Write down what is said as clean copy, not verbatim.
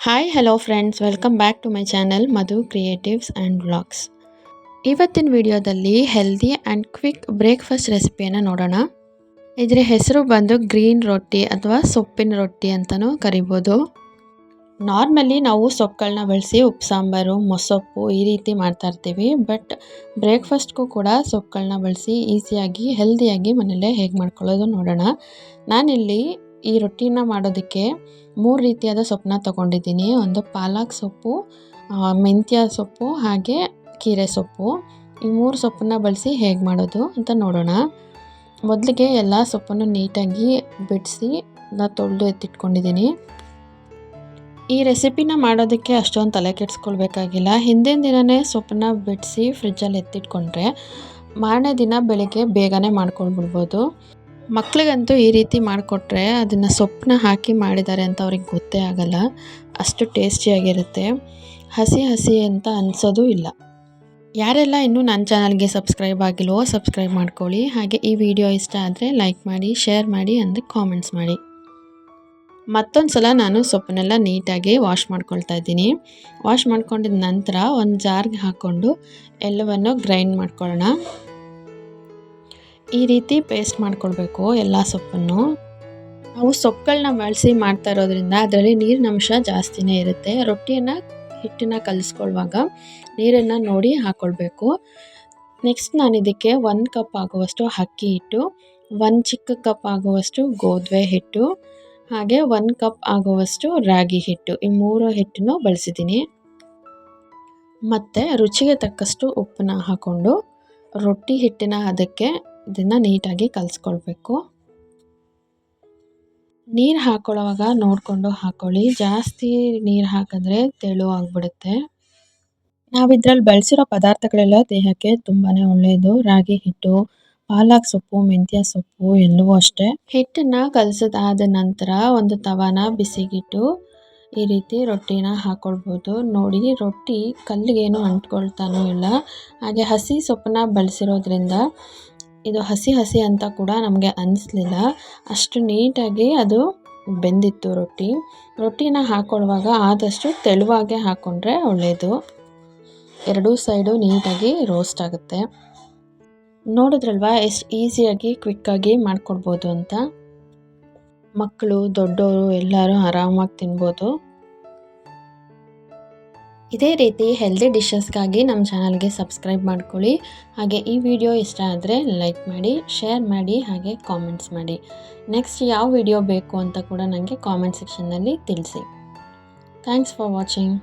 Hi hello friends, welcome back to my channel Madhu creatives and vlogs. ಇವತ್ತಿನ ವಿಡಿಯೋದಲ್ಲಿ healthy and quick breakfast ರೆಸಿಪಿಯನ್ನು ನೋಡೋಣ. ಇದರ ಹೆಸರು ಬಂದು ಗ್ರೀನ್ ರೊಟ್ಟಿ ಅಥವಾ ಸೊಪ್ಪಿನ ರೊಟ್ಟಿ ಅಂತಲೂ ಕರಿಬೋದು. ನಾರ್ಮಲಿ ನಾವು ಸೊಪ್ಪುಗಳನ್ನ ಬಳಸಿ ಉಪ್ಪು ಸಾಂಬಾರು, ಮೊಸೊಪ್ಪು ಈ ರೀತಿ ಮಾಡ್ತಾ ಇರ್ತೀವಿ. ಬಟ್ ಬ್ರೇಕ್ಫಾಸ್ಟ್ಗೂ ಕೂಡ ಸೊಪ್ಪುಗಳನ್ನ ಬಳಸಿ ಈಸಿಯಾಗಿ ಹೆಲ್ದಿಯಾಗಿ ಮನೆಯಲ್ಲೇ ಹೇಗೆ ಮಾಡ್ಕೊಳ್ಳೋದು ನೋಡೋಣ. ನಾನಿಲ್ಲಿ ಈ ರೊಟ್ಟಿನ ಮಾಡೋದಕ್ಕೆ 3 ರೀತಿಯಾದ ಸೊಪ್ಪನ್ನ ತೊಗೊಂಡಿದ್ದೀನಿ. ಒಂದು ಪಾಲಕ್ ಸೊಪ್ಪು, ಮೆಂತ್ಯ ಸೊಪ್ಪು ಹಾಗೆ ಕೀರೆ ಸೊಪ್ಪು. ಈ 3 ಸೊಪ್ಪನ್ನ ಬಳಸಿ ಹೇಗೆ ಮಾಡೋದು ಅಂತ ನೋಡೋಣ. ಮೊದಲಿಗೆ ಎಲ್ಲ ಸೊಪ್ಪನ್ನು ನೀಟಾಗಿ ಬಿಡಿಸಿ ತೊಳೆದು ಎತ್ತಿಟ್ಕೊಂಡಿದ್ದೀನಿ. ಈ ರೆಸಿಪಿನ ಮಾಡೋದಕ್ಕೆ ಅಷ್ಟೊಂದು ತಲೆ ಕೆಡಿಸ್ಕೊಳ್ಬೇಕಾಗಿಲ್ಲ. ಹಿಂದಿನ ದಿನವೇ ಸೊಪ್ಪನ್ನ ಬಿಡಿಸಿ ಫ್ರಿಜ್ಜಲ್ಲಿ ಎತ್ತಿಟ್ಕೊಂಡ್ರೆ ಮಾರನೇ ದಿನ ಬೆಳಿಗ್ಗೆ ಬೇಗನೆ ಮಾಡ್ಕೊಂಡ್ಬಿಡ್ಬೋದು. ಮಕ್ಳಿಗಂತೂ ಈ ರೀತಿ ಮಾಡಿಕೊಟ್ರೆ ಅದನ್ನು ಸೊಪ್ಪನ್ನ ಹಾಕಿ ಮಾಡಿದ್ದಾರೆ ಅಂತ ಅವ್ರಿಗೆ ಗೊತ್ತೇ ಆಗಲ್ಲ. ಅಷ್ಟು ಟೇಸ್ಟಿಯಾಗಿರುತ್ತೆ. ಹಸಿ ಹಸಿ ಅಂತ ಅನಿಸೋದು ಇಲ್ಲ. ಯಾರೆಲ್ಲ ಇನ್ನೂ ನನ್ನ ಚಾನಲ್ಗೆ ಸಬ್ಸ್ಕ್ರೈಬ್ ಆಗಿಲ್ವೋ ಸಬ್ಸ್ಕ್ರೈಬ್ ಮಾಡ್ಕೊಳ್ಳಿ. ಹಾಗೆ ಈ ವಿಡಿಯೋ ಇಷ್ಟ ಆದರೆ ಲೈಕ್ ಮಾಡಿ, ಶೇರ್ ಮಾಡಿ, ಅಂದರೆ ಕಾಮೆಂಟ್ಸ್ ಮಾಡಿ. ಮತ್ತೊಂದು ಸಲ ನಾನು ಸೊಪ್ಪನ್ನೆಲ್ಲ ನೀಟಾಗಿ ವಾಶ್ ಮಾಡ್ಕೊಳ್ತಾ ಇದ್ದೀನಿ. ವಾಶ್ ಮಾಡ್ಕೊಂಡಿದ ನಂತರ ಒಂದು ಜಾರ್ಗೆ ಹಾಕ್ಕೊಂಡು ಎಲ್ಲವನ್ನು ಗ್ರೈಂಡ್ ಮಾಡ್ಕೊಳ್ಳೋಣ. ಈ ರೀತಿ ಪೇಸ್ಟ್ ಮಾಡ್ಕೊಳ್ಬೇಕು ಎಲ್ಲ ಸೊಪ್ಪನ್ನು. ನಾವು ಸೊಪ್ಪುಗಳನ್ನ ಬಳಸಿ ಮಾಡ್ತಾ ಇರೋದ್ರಿಂದ ಅದರಲ್ಲಿ ನೀರಿನ ಅಂಶ ಜಾಸ್ತಿನೇ ಇರುತ್ತೆ. ಹಿಟ್ಟನ್ನು ಕಲಿಸ್ಕೊಳ್ಳುವಾಗ ನೀರನ್ನು ನೋಡಿ ಹಾಕ್ಕೊಳ್ಬೇಕು. ನೆಕ್ಸ್ಟ್ ನಾನು ಇದಕ್ಕೆ 1 ಕಪ್ ಆಗುವಷ್ಟು ಅಕ್ಕಿ ಹಿಟ್ಟು, 1 ಚಿಕ್ಕ ಕಪ್ ಆಗುವಷ್ಟು ಗೋಧಿ ಹಿಟ್ಟು, ಹಾಗೆ 1 ಕಪ್ ಆಗುವಷ್ಟು ರಾಗಿ ಹಿಟ್ಟು, ಈ 3 ಹಿಟ್ಟನ್ನು ಬಳಸಿದ್ದೀನಿ. ಮತ್ತು ರುಚಿಗೆ ತಕ್ಕಷ್ಟು ಉಪ್ಪನ್ನ ಹಾಕ್ಕೊಂಡು ರೊಟ್ಟಿ ಹಿಟ್ಟಿನ ಅದಕ್ಕೆ ಇದನ್ನು ನೀಟಾಗಿ ಕಲಿಸ್ಕೊಳ್ಬೇಕು. ನೀರು ಹಾಕ್ಕೊಳ್ಳೋವಾಗ ನೋಡಿಕೊಂಡು ಹಾಕ್ಕೊಳ್ಳಿ. ಜಾಸ್ತಿ ನೀರು ಹಾಕಿದ್ರೆ ತೆಳು ಆಗಿಬಿಡುತ್ತೆ. ನಾವು ಇದರಲ್ಲಿ ಬಳಸಿರೋ ಪದಾರ್ಥಗಳೆಲ್ಲ ದೇಹಕ್ಕೆ ತುಂಬಾ ಒಳ್ಳೆಯದು. ರಾಗಿ ಹಿಟ್ಟು, ಪಾಲಕ್ ಸೊಪ್ಪು, ಮೆಂತ್ಯ ಸೊಪ್ಪು ಎಲ್ಲವೂ ಅಷ್ಟೇ. ಹಿಟ್ಟನ್ನು ಕಲಸಿದಾದ ನಂತರ ಒಂದು ತವಾನ ಬಿಸಿಗಿಟ್ಟು ಈ ರೀತಿ ರೊಟ್ಟಿನ ಹಾಕ್ಕೊಳ್ಬೋದು. ನೋಡಿ, ರೊಟ್ಟಿ ಕಲ್ಲಿಗೇನು ಅಂಟ್ಕೊಳ್ತಾನೂ ಇಲ್ಲ. ಹಾಗೆ ಹಸಿ ಸೊಪ್ಪನ್ನ ಬಳಸಿರೋದ್ರಿಂದ ಇದು ಹಸಿ ಹಸಿ ಅಂತ ಕೂಡ ನಮಗೆ ಅನ್ನಿಸ್ಲಿಲ್ಲ. ಅಷ್ಟು ನೀಟಾಗಿ ಅದು ಬೆಂದಿತ್ತು ರೊಟ್ಟಿ. ರೊಟ್ಟಿನ ಹಾಕ್ಕೊಳ್ಳುವಾಗ ಆದಷ್ಟು ತೆಳುವಾಗೆ ಹಾಕ್ಕೊಂಡ್ರೆ ಒಳ್ಳೆಯದು. ಎರಡೂ ಸೈಡು ನೀಟಾಗಿ ರೋಸ್ಟ್ ಆಗುತ್ತೆ. ನೋಡಿದ್ರಲ್ವಾ ಎಷ್ಟು ಈಸಿಯಾಗಿ ಕ್ವಿಕ್ಕಾಗಿ ಮಾಡ್ಕೊಡ್ಬೋದು ಅಂತ. ಮಕ್ಕಳು, ದೊಡ್ಡವರು ಎಲ್ಲರೂ ಆರಾಮಾಗಿ ತಿನ್ಬೋದು. ಇದೇ ರೀತಿ ಹೆಲ್ದಿ ಡಿಶಸ್ಗಾಗಿ ನಮ್ಮ ಚಾನಲ್ಗೆ ಸಬ್ಸ್ಕ್ರೈಬ್ ಮಾಡ್ಕೊಳ್ಳಿ. ಹಾಗೆ ಈ ವಿಡಿಯೋ ಇಷ್ಟ ಆದರೆ ಲೈಕ್ ಮಾಡಿ, ಶೇರ್ ಮಾಡಿ, ಹಾಗೆ ಕಾಮೆಂಟ್ಸ್ ಮಾಡಿ. ನೆಕ್ಸ್ಟ್ ಯಾವ ವಿಡಿಯೋ ಬೇಕು ಅಂತ ಕೂಡ ನನಗೆ ಕಾಮೆಂಟ್ ಸೆಕ್ಷನ್ನಲ್ಲಿ ತಿಳಿಸಿ. Thanks for watching.